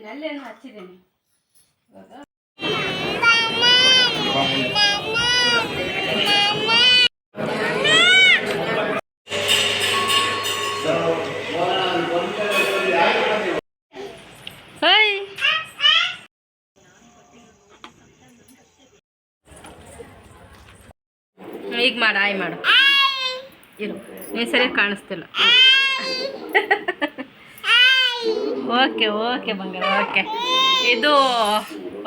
ಹಚ್ಚಿದ್ದೀನಿ, ಅಲ್ಲೇನು ಹಚ್ಚಿದ್ದೀನಿ. ಈಗ ಮಾಡು, ಆಯ್ ಮಾಡು. ಇರು, ನೀನು ಸರಿಯಾಗಿ ಕಾಣಿಸ್ತಿಲ್ಲ. ಓಕೆ ಓಕೆ ಬಂಗಾರ, ಓಕೆ. ಇದು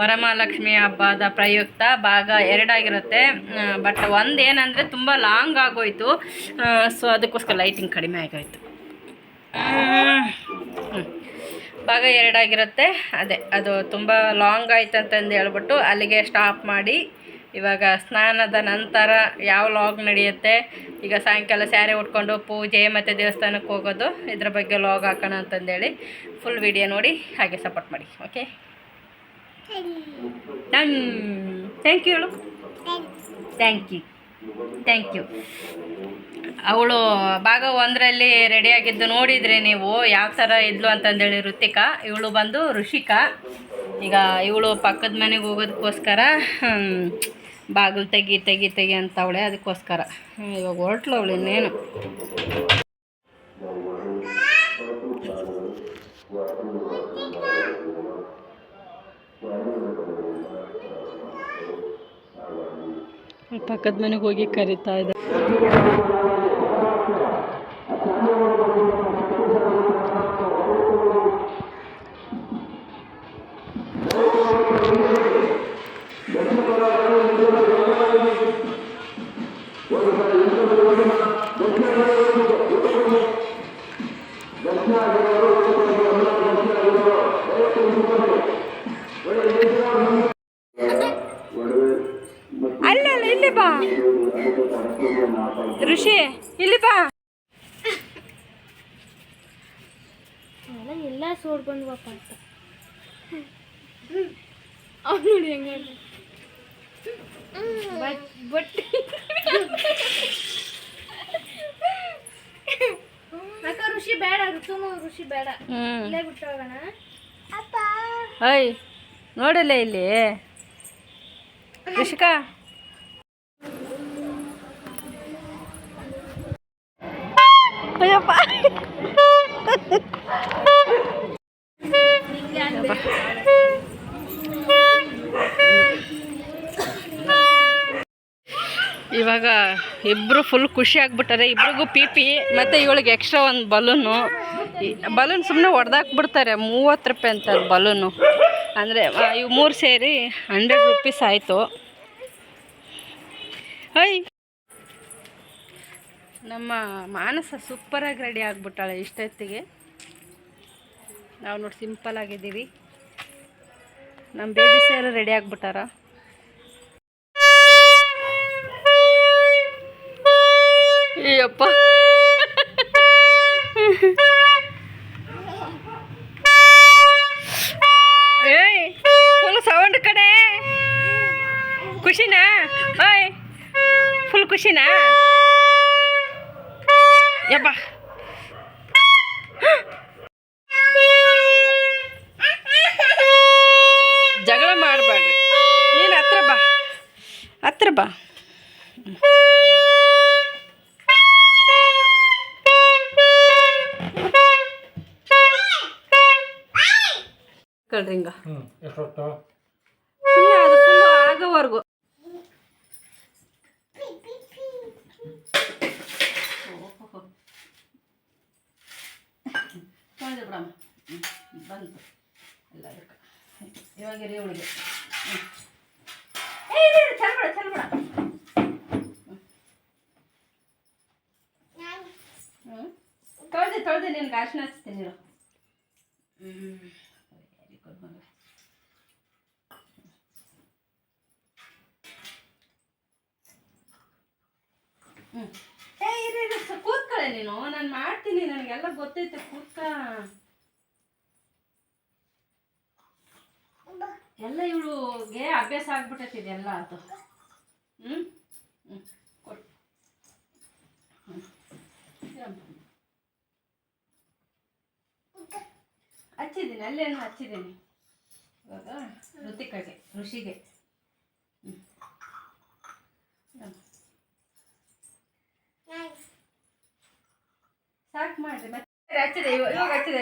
ವರಮಹಾಲಕ್ಷ್ಮಿ ಹಬ್ಬದ ಪ್ರಯುಕ್ತ ಭಾಗ 2 ಆಗಿರುತ್ತೆ. ಬಟ್ ಒಂದು ಏನಂದರೆ ತುಂಬ ಲಾಂಗ್ ಆಗೋಯ್ತು. ಸೊ ಅದಕ್ಕೋಸ್ಕರ ಲೈಟಿಂಗ್ ಕಡಿಮೆ ಆಗೋಯ್ತು. ಭಾಗ 2 ಆಗಿರುತ್ತೆ. ಅದೇ ಅದು ತುಂಬ ಲಾಂಗ್ ಆಯ್ತು ಅಂತಂದು ಹೇಳ್ಬಿಟ್ಟು ಅಲ್ಲಿಗೆ ಸ್ಟಾಪ್ ಮಾಡಿ ಇವಾಗ ಸ್ನಾನದ ನಂತರ ಯಾವ ಲಾಗ್ ನಡೆಯುತ್ತೆ, ಈಗ ಸಾಯಂಕಾಲ ಸ್ಯಾರಿ ಉಟ್ಕೊಂಡು ಪೂಜೆ ಮತ್ತು ದೇವಸ್ಥಾನಕ್ಕೆ ಹೋಗೋದು, ಇದ್ರ ಬಗ್ಗೆ ಲಾಗ್ ಹಾಕೋಣ ಅಂತಂದೇಳಿ ಫುಲ್ ವಿಡಿಯೋ ನೋಡಿ ಹಾಗೆ ಸಪೋರ್ಟ್ ಮಾಡಿ. ಓಕೆ, ಥ್ಯಾಂಕ್ ಯು ಹೇಳು. Thank you. ಅವಳು ಭಾಗ 1ರಲ್ಲಿ ರೆಡಿಯಾಗಿದ್ದು ನೋಡಿದರೆ ನೀವು ಯಾವ ಥರ ಇದ್ಲು ಅಂತಂದೇಳಿ ಋತಿಕಾ. ಇವಳು ಬಂದು ಋಷಿಕಾ. ಈಗ ಇವಳು ಪಕ್ಕದ ಮನೆಗೆ ಹೋಗೋದಕ್ಕೋಸ್ಕರ ಬಾಗಿಲು ತೆಗಿ ಅಂತ ಅವಳೆ, ಅದಕ್ಕೋಸ್ಕರ ಇವಾಗ ಹೊರಟ್ಲು ಅವಳು. ಇನ್ನೇನು ಪಕ್ಕದ ಮನೆಗೆ ಹೋಗಿ ಕರಿತಾ ಇದೆ. ಅಲ್ಲ ಇಲ್ಲಿ ಬಾ ಋಷಿ, ಇಲ್ಲಿ ಬಾ. ಎಲ್ಲ ಸೋಡ್ ಬಂದ್ವಪ್ಪ ಅಂತ ಅವ್ನು ನೋಡಿ ಹೆಂಗ ಬಟ್ ಅಕ್ಕ ಋಷಿ ಬೇಡ, ಋಷಿ ಬೇಡ, ಇಲ್ಲೇ ಬಿಟ್ಟು ಹೋಗೋಣ. ಅಯ್ಯ ನೋಡಲ್ಲ ಇಲ್ಲಿ ಋಷಿಕಾ. ಅಯ್ಯಪ್ಪ ಇವಾಗ ಇಬ್ಬರು ಫುಲ್ ಖುಷಿ ಆಗ್ಬಿಟ್ಟಾರೆ. ಇಬ್ರಿಗೂ ಪಿ ಮತ್ತು ಇವಳಿಗೆ ಎಕ್ಸ್ಟ್ರಾ ಒಂದು ಬಲೂನ್ ಸುಮ್ಮನೆ ಹೊಡೆದಾಕ್ಬಿಡ್ತಾರೆ. 30 ರೂಪಾಯಿ ಅಂತ ಬಲೂನು. ಅಂದರೆ ಇವು 3 ಸೇರಿ 100 ರೂಪೀಸ್ ಆಯಿತು. ನಮ್ಮ ಮಾನಸ ಸೂಪರಾಗಿ ರೆಡಿ ಆಗಿಬಿಟ್ಟಾಳೆ ಇಷ್ಟೊತ್ತಿಗೆ. ನಾವು ನೋಡಿ ಸಿಂಪಲ್ ಆಗಿದ್ದೀವಿ. ನಮ್ಮ ಬೇಬಿ ಸೇರು ರೆಡಿ ಆಗಿಬಿಟ್ಟಾರ. ಅಯ್ಯಪ್ಪ ಏಯ್ ಫುಲ್ ಸೌಂಡ್ ಕಡೆ. ಖುಷಿನಾ? ಓಯ್ ಫುಲ್ ಖುಷಿನಾ? ಯಪ್ಪ ಜಗಳ ಮಾಡಬೇಡ್ರಿ. ನೀನು ಹತ್ರ ಬಾ. ಕಳ್ರಿಂಗ ಸುಮ್ಮನೆ ಅದು ಫುಲ್ಲು ಆಗೋವರೆಗೂ. ಬಂತು ಎಲ್ಲದಕ್ಕೆ. ಇವಾಗ ರೇವಳಿಗೆ ಚಲ್ಬೇಡ. ತೊಳೆದೆ ನಿನ್ಗೆ ಅರ್ಶಿನ ಹಚ್ತೀನಿ. ಕೂತ್ಕೊಳ್ಳೆ ನೀನು, ನಾನು ಮಾಡ್ತೀನಿ, ನನಗೆಲ್ಲ ಗೊತ್ತೈತೆ. ಕೂತ್ಕ. ಎಲ್ಲ ಇವಳುಗೆ ಅಭ್ಯಾಸ ಆಗ್ಬಿಟ್ಟೈತಿದೆ ಎಲ್ಲ ಅದು. ಕೊಟ್ಟು ಹಚ್ಚಿದ್ದೀನಿ, ಅಲ್ಲೇನು ಹಚ್ಚಿದ್ದೀನಿ. ಋತಿಕಾಗೆ ಋಷಿಗೆ ಸಾಕು ಮಾಡ್ರಿ ಮತ್ತೆ ಹಚ್ಚಿದೆ ಇವಾಗ ಹಚ್ಚಿದೆ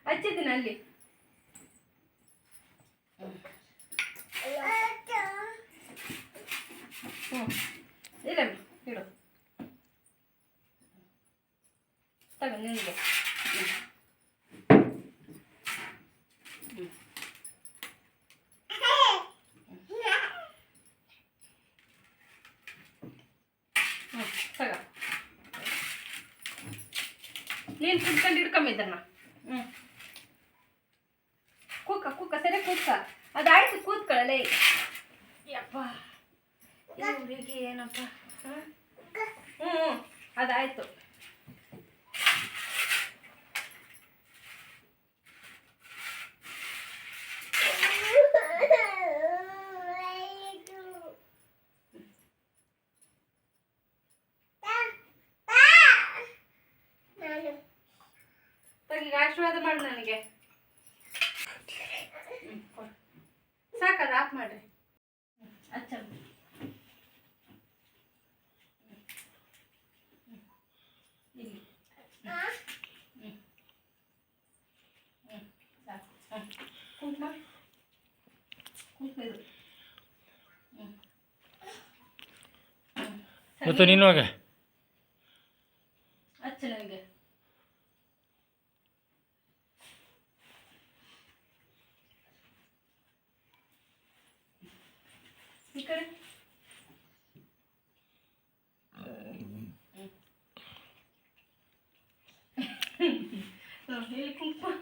ಹಚ್ಚಿದ್ದೀನಿ ಅಲ್ಲಿ ಇಲ್ಲ ಇಡು ತಗೋ ನಿನಗೆ ತಗೋ ನೀನು ಕುತ್ಕೊಂಡು ಹಿಡ್ಕೊಂಬಿದ್ದಣ್ಣ ಕೂಕ ಸರಿ ಕೂತ್ಕ ಅದಾಯ್ತು ಕೂತ್ಕೊಳ್ಳಲೇ ಯಪ್ಪ ಇವರಿಗೆ ಏನಪ್ಪ ಅದಾಯ್ತು ಈಗ ಆಶೀರ್ವಾದ ಮಾಡು ನನಗೆ ಸಾಕದು ಆಫ್ ಮಾಡ್ರಿ ಅಚ್ಚ ಇಲ್ಲಿ ಸಾಕು ಕುಂಕುಮ ಇದು ಇವತ್ತು ನೀನು ಹೋಗ ಅಚ್ಚ ನನಗೆ ಈ ಕಡೆ ಇಲ್ಲಿ ಕುಂಕುಮ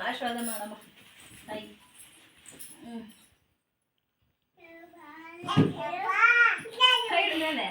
ಆಶೀರ್ವಾದ ಮಾಡಮ್ಮ ತಾಯಿ ಕೈ ಇಡು ಮೇಲೆ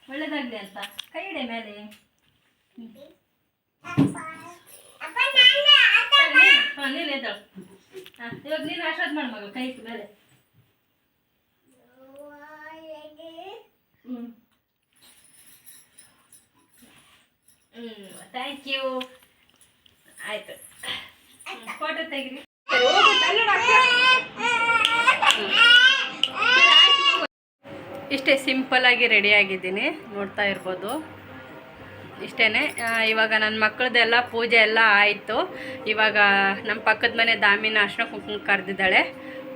ಒಳ್ಳೇದಾಗ್ಲಿ ಅಂತ ಕೈ ಇಡೆ ಮೇಲೆ ನೀನು ಎದ್ದಳು ಇವಾಗ ನೀನು ಆಶೀರ್ವಾದ ಮಾಡು ಮಗ ಕೈ ಇಟ್ಟು ಮೇಲೆ ಥ್ಯಾಂಕ್ ಯು ಆಯ್ತು ಫೋಟೋ ತೆಗಿರಿ ಇಷ್ಟೇ ಸಿಂಪಲ್ಲಾಗಿ ರೆಡಿಯಾಗಿದ್ದೀನಿ ನೋಡ್ತಾ ಇರ್ಬೋದು ಇಷ್ಟೇ ಇವಾಗ ನನ್ನ ಮಕ್ಕಳದೆಲ್ಲ ಪೂಜೆ ಎಲ್ಲ ಆಯಿತು ಇವಾಗ ನಮ್ಮ ಪಕ್ಕದ ಮನೆ ದಾಮಿನ ಅರ್ಶಿನ ಕುಂಕುಮ ಕರೆದಿದ್ದಾಳೆ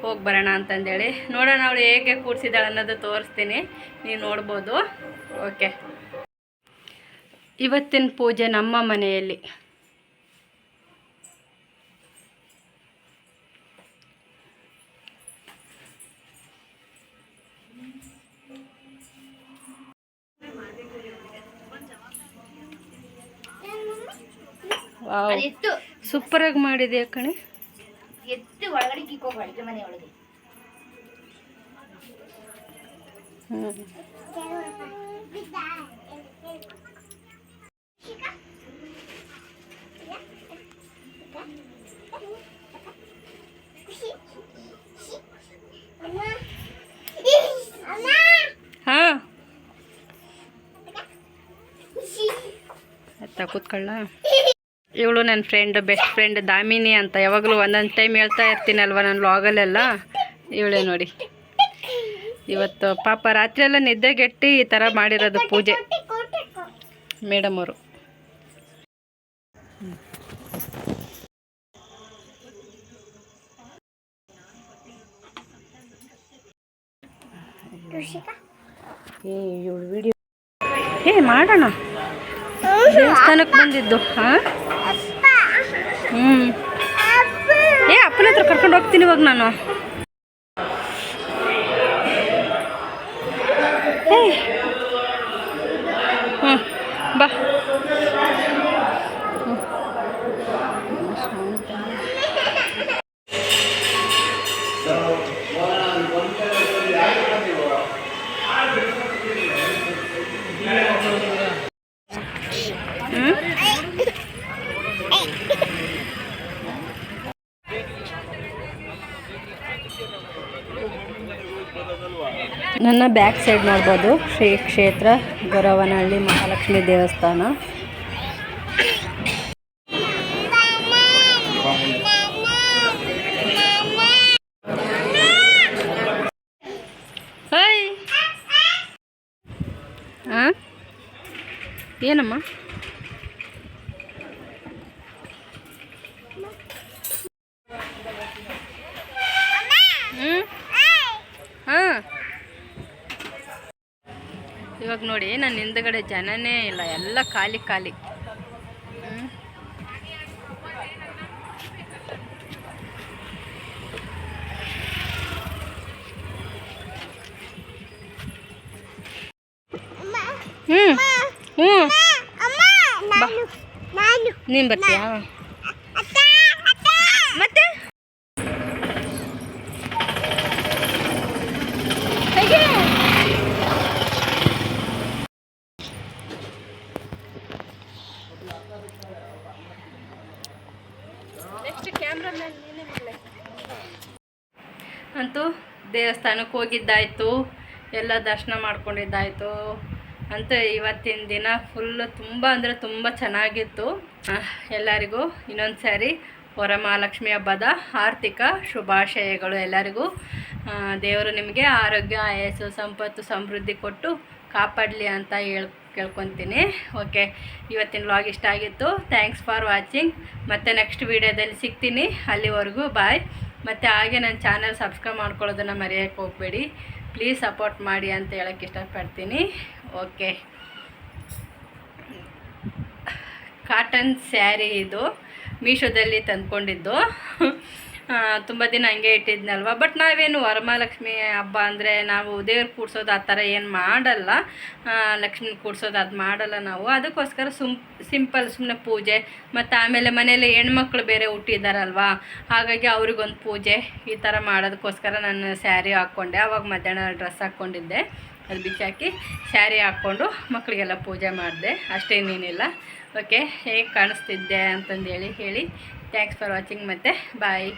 ಹೋಗಿ ಬರೋಣ ಅಂತಂದೇಳಿ ನೋಡೋಣ ಅವಳು ಹೇಗೆ ಕೂಡಿಸಿದ್ದಾಳೆ ಅನ್ನೋದು ತೋರಿಸ್ತೀನಿ ನೀವು ನೋಡ್ಬೋದು ಓಕೆ ಇವತ್ತಿನ ಪೂಜೆ ನಮ್ಮ ಮನೆಯಲ್ಲಿ ಸೂಪರಾಗಿ ಮಾಡಿದೆ ಕಣೆ ಎತ್ತು ಒಳಗಡೆ ಕಿಕ್ಕೋಗಿ ಅಡುಗೆ ಮನೆ ಒಳಗೆ ಹಾಂ ಆಯ್ತಾ ಕೂತ್ಕೊಳ್ಳ ಇವಳು ನನ್ನ ಬೆಸ್ಟ್ ಫ್ರೆಂಡ್ ದಾಮಿನಿ ಅಂತ ಯಾವಾಗಲೂ ಒಂದೊಂದು ಟೈಮ್ ಹೇಳ್ತಾ ಇರ್ತೀನಲ್ವ ನಾನು ವ್ಲಾಗಲ್ಲೆಲ್ಲ ಇವಳೇ ನೋಡಿ ಇವತ್ತು ಪಾಪ ರಾತ್ರಿಯೆಲ್ಲ ನಿದ್ದೆಗೆಟ್ಟು ಈ ಥರ ಮಾಡಿರೋದು ಪೂಜೆ ಮೇಡಮ್ ಅವರು ಇವಳು ವಿಡಿಯೋ ಮಾಡೋಣ ದೇವಸ್ಥಾನಕ್ಕೆ ಬಂದಿದ್ದು ಹಾಂ ಅಪ್ಪನ ಹತ್ರ ಕರ್ಕೊಂಡು ಹೋಗ್ತೀನಿ ಇವಾಗ ನಾನು ಬಾ ನನ್ನ ಬ್ಯಾಕ್ ಸೈಡ್ ನೋಡ್ಬೋದು ಶ್ರೀ ಕ್ಷೇತ್ರ ಗೊರವನಹಳ್ಳಿ ಮಹಾಲಕ್ಷ್ಮಿ ದೇವಸ್ಥಾನ. ಹಾಯ್ ಹಾಂ ಏನಮ್ಮ ಹಾಂ ಇವಾಗ ನೋಡಿ ನನ್ನ ಹಿಂದ್ಗಡೆ ಜನನೇ ಇಲ್ಲ, ಎಲ್ಲ ಖಾಲಿ ಖಾಲಿ. ನೀನು ಬರ್ತೀಯಾ ಮತ್ತೆ? ಅಂತೂ ದೇವಸ್ಥಾನಕ್ಕೆ ಹೋಗಿದ್ದಾಯಿತು, ಎಲ್ಲ ದರ್ಶನ ಮಾಡ್ಕೊಂಡಿದ್ದಾಯಿತು. ಅಂತೂ ಇವತ್ತಿನ ದಿನ ಫುಲ್ಲು ತುಂಬ ಅಂದರೆ ತುಂಬ ಚೆನ್ನಾಗಿತ್ತು. ಎಲ್ಲರಿಗೂ ಇನ್ನೊಂದು ಸಾರಿ ವರಮಹಾಲಕ್ಷ್ಮಿ ಹಬ್ಬದ ಆರ್ಥಿಕ ಶುಭಾಶಯಗಳು ಎಲ್ಲರಿಗೂ. ದೇವರು ನಿಮಗೆ ಆರೋಗ್ಯ, ಆಯಸ್ಸು, ಸಂಪತ್ತು, ಸಮೃದ್ಧಿ ಕೊಟ್ಟು ಕಾಪಾಡಲಿ ಅಂತ ಕೇಳ್ಕೊತೀನಿ. ಓಕೆ, ಇವತ್ತಿನ ವ್ಲಾಗ್ ಇಷ್ಟ ಆಗಿತ್ತು. Thanks for watching. ಮತ್ತು ನೆಕ್ಸ್ಟ್ ವೀಡಿಯೋದಲ್ಲಿ ಸಿಗ್ತೀನಿ. ಅಲ್ಲಿವರೆಗೂ ಬಾಯ್. ಮತ್ತು ಹಾಗೆ ನನ್ನ ಚಾನಲ್ ಸಬ್ಸ್ಕ್ರೈಬ್ ಮಾಡ್ಕೊಳ್ಳೋದನ್ನು ಮರೆಯೋಕ್ಕೆ ಹೋಗಬೇಡಿ. ಪ್ಲೀಸ್ ಸಪೋರ್ಟ್ ಮಾಡಿ ಅಂತ ಹೇಳೋಕ್ಕೆ ಇಷ್ಟಪಡ್ತೀನಿ. ಓಕೆ, ಕಾಟನ್ ಸ್ಯಾರಿ ಇದು ಮೀಶೋದಲ್ಲಿ ತಂದ್ಕೊಂಡಿದ್ದು. ತುಂಬ ದಿನ ಹಂಗೆ ಇಟ್ಟಿದ್ನಲ್ವ. ಬಟ್ ನಾವೇನು ವರಮಹಾಲಕ್ಷ್ಮಿ ಹಬ್ಬ ಅಂದರೆ ನಾವು ದೇವ್ರು ಕೂಡ್ಸೋದು ಆ ಥರ ಏನು ಮಾಡಲ್ಲ, ಲಕ್ಷ್ಮಿ ಕೂಡ್ಸೋದು ಅದು ಮಾಡಲ್ಲ ನಾವು. ಅದಕ್ಕೋಸ್ಕರ ಸಿಂಪಲ್ ಸುಮ್ಮನೆ ಪೂಜೆ, ಮತ್ತು ಆಮೇಲೆ ಮನೇಲಿ ಹೆಣ್ಮಕ್ಳು ಬೇರೆ ಹುಟ್ಟಿದಾರಲ್ವ, ಹಾಗಾಗಿ ಅವ್ರಿಗೊಂದು ಪೂಜೆ ಈ ಥರ ಮಾಡೋದಕ್ಕೋಸ್ಕರ ನಾನು ಸ್ಯಾರಿ ಹಾಕ್ಕೊಂಡೆ. ಆವಾಗ ಮಧ್ಯಾಹ್ನ ಡ್ರೆಸ್ ಹಾಕ್ಕೊಂಡಿದ್ದೆ, ಅದು ಬಿಚ್ಚಾಕಿ ಸ್ಯಾರಿ ಹಾಕ್ಕೊಂಡು ಮಕ್ಕಳಿಗೆಲ್ಲ ಪೂಜೆ ಮಾಡಿದೆ, ಅಷ್ಟೇನೇನಿಲ್ಲ. ಓಕೆ, ಹೇಗೆ ಕಾಣಿಸ್ತಿದ್ದೆ ಅಂತಂದೇಳಿ ಹೇಳಿ. ಥ್ಯಾಂಕ್ಸ್ ಫಾರ್ ವಾಚಿಂಗ್, ಮತ್ತು ಬಾಯ್.